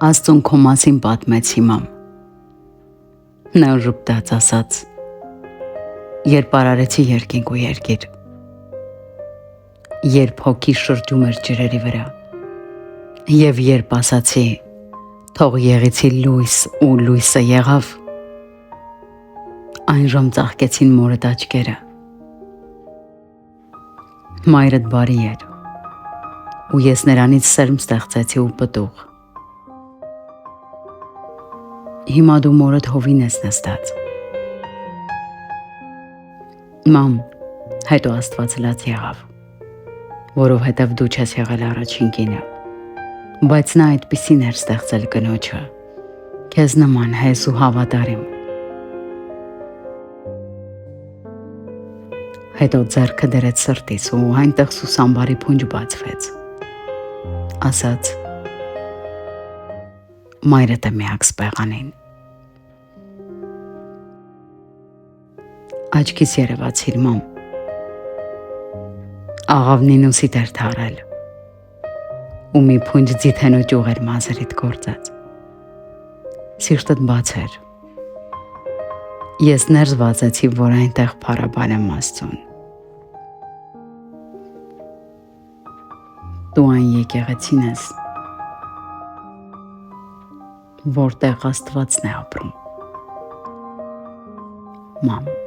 Աստծուն քո մասին պատմեցի մամ։ Նա ժպտաց ասաց. երբ արարեցի երկինք ու երկիր, երբ հոգի շրջում էր ջրերի վրա, և երբ ասացի թող եղեցի լույս ու լույսը եղավ, այն ժամ ծաղկեցին մորդ աչքերը։ Մայրդ բարի էր, ու ես նրանից սերմ ստեղծեցի ու պտուղ։ Հիմա դու մորդ հովին ես նստած։ Մամ, հետո Աստված լաց եղավ, որովհետև դու չես եղել առաջին կինը, բայց նա այդպիսին էր ստեղծել կնոջը, քեզ նման հես ու հավատարիմ։ Հետո ձեռքը դրեց սրտից ու այնտեղ սուսամբարի փունջ բացվեց, ասաց. մայրդ է միակ սպեղանին։ Աչքիս երևացիր մամ, աղավնին ուսիդ էր թարել, ու մի փունջ ձիթենու ճյուղ էր մազերիդ գործած, սիրտդ բաց էր, ես ներս վազեցի, որ այնտեղ փառաբանեմ Աստծուն։ Դու այն եկեղեցին ես, որտեղ Աստվածն է ապրում, մամ։